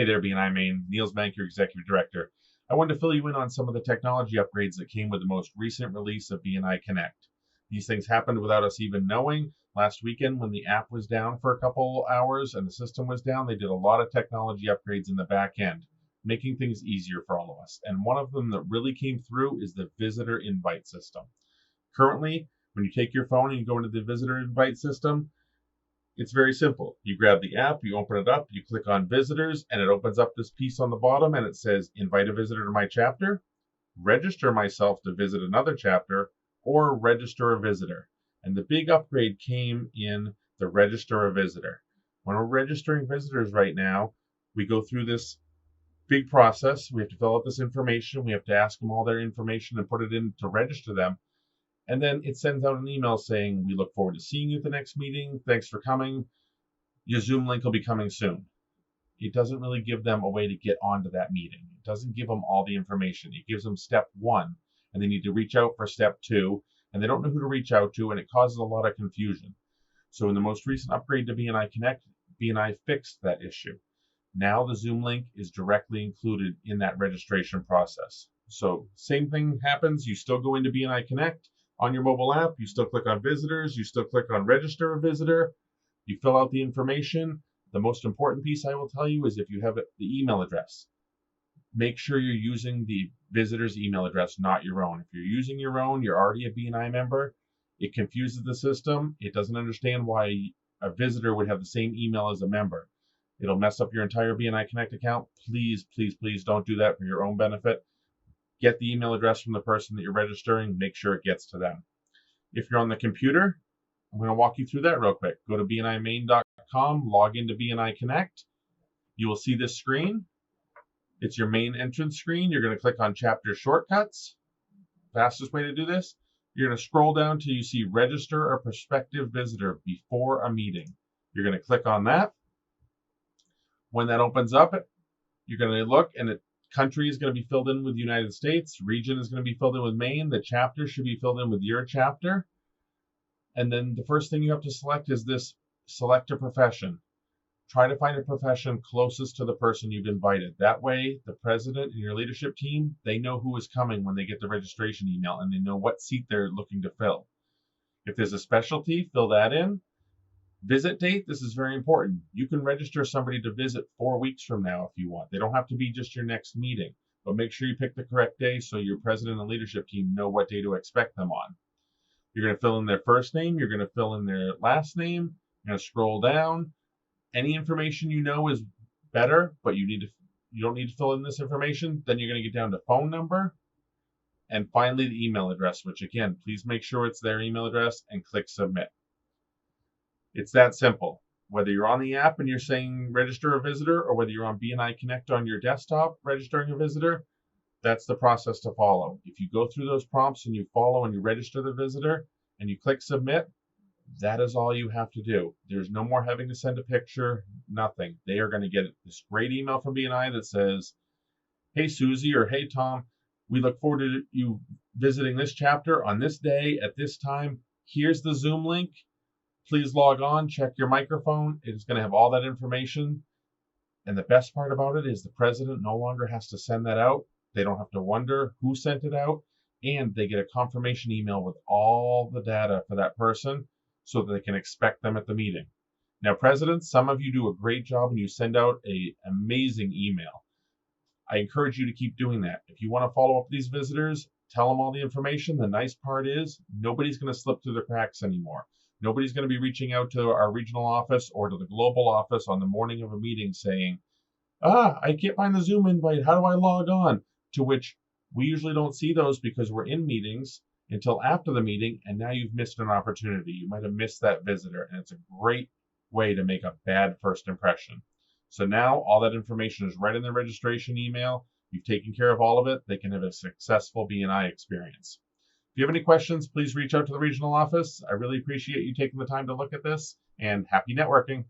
Hey there, BNI Maine. Niels Bank, your Executive Director. I wanted to fill you in on some of the technology upgrades that came with the most recent release of BNI Connect. These things happened without us even knowing. Last weekend, when the app was down for a couple hours and the system was down, they did a lot of technology upgrades in the back end, making things easier for all of us. And one of them that really came through is the visitor invite system. Currently, when you take your phone and you go into the visitor invite system, it's very simple. You grab the app, you open it up, you click on visitors, and it opens up this piece on the bottom and it says, invite a visitor to my chapter, register myself to visit another chapter, or register a visitor. And the big upgrade came in the register a visitor. When we're registering visitors right now, we go through this big process. We have to fill out this information. We have to ask them all their information and put it in to register them. And then it sends out an email saying, we look forward to seeing you at the next meeting. Thanks for coming. Your Zoom link will be coming soon. It doesn't really give them a way to get onto that meeting. It doesn't give them all the information. It gives them step one, and they need to reach out for step two, and they don't know who to reach out to, and it causes a lot of confusion. So in the most recent upgrade to BNI Connect, BNI fixed that issue. Now the Zoom link is directly included in that registration process. So same thing happens. You still go into BNI Connect on your mobile app. You still click on visitors. You still click on register a visitor. You fill out the information. The most important piece I will tell you is if you have the email address, make sure you're using the visitor's email address, not your own. If you're using your own, you're already a BNI member. It confuses the system. It doesn't understand why a visitor would have the same email as a member. It'll mess up your entire BNI Connect account. Please, please, please don't do that for your own benefit. Get the email address from the person that you're registering. Make sure it gets to them. If you're on the computer, I'm going to walk you through that real quick. Go to bnimaine.com, log into BNI Connect. You will see this screen. It's your main entrance screen. You're going to click on chapter shortcuts. Fastest way to do this, you're going to scroll down till you see register a prospective visitor before a meeting. You're going to click on that. When that opens up, you're going to look, and the country is going to be filled in with the United States. Region is going to be filled in with Maine. The chapter should be filled in with your chapter. And then the first thing you have to select is this select a profession. Try to find a profession closest to the person you've invited. That way, the president and your leadership team, they know who is coming when they get the registration email, and they know what seat they're looking to fill. If there's a specialty, fill that in. Visit date, this is very important. You can register somebody to visit 4 weeks from now if you want. They don't have to be just your next meeting, but make sure you pick the correct day so your president and leadership team know what day to expect them on. You're going to fill in their first name. You're going to fill in their last name. You're going to scroll down. Any information you know is better, but you don't need to fill in this information. Then you're going to get down to phone number. And finally, the email address, which again, please make sure it's their email address and click submit. It's that simple. Whether you're on the app and you're saying register a visitor, or whether you're on BNI Connect on your desktop registering a visitor, that's the process to follow. If you go through those prompts and you follow and you register the visitor and you click submit, that is all you have to do. There's no more having to send a picture, nothing. They are going to get this great email from BNI that says, hey, Susie, or hey, Tom, we look forward to you visiting this chapter on this day at this time. Here's the Zoom link. Please log on, check your microphone. It's going to have all that information. And the best part about it is the president no longer has to send that out. They don't have to wonder who sent it out. And they get a confirmation email with all the data for that person so that they can expect them at the meeting. Now, presidents, some of you do a great job and you send out an amazing email. I encourage you to keep doing that. If you want to follow up with these visitors, tell them all the information. The nice part is nobody's going to slip through the cracks anymore. Nobody's going to be reaching out to our regional office or to the global office on the morning of a meeting saying, I can't find the Zoom invite. How do I log on? To which we usually don't see those because we're in meetings until after the meeting, and now you've missed an opportunity. You might have missed that visitor, and it's a great way to make a bad first impression. So now all that information is right in the registration email. You've taken care of all of it. They can have a successful BNI experience. If you have any questions, please reach out to the regional office. I really appreciate you taking the time to look at this, and happy networking.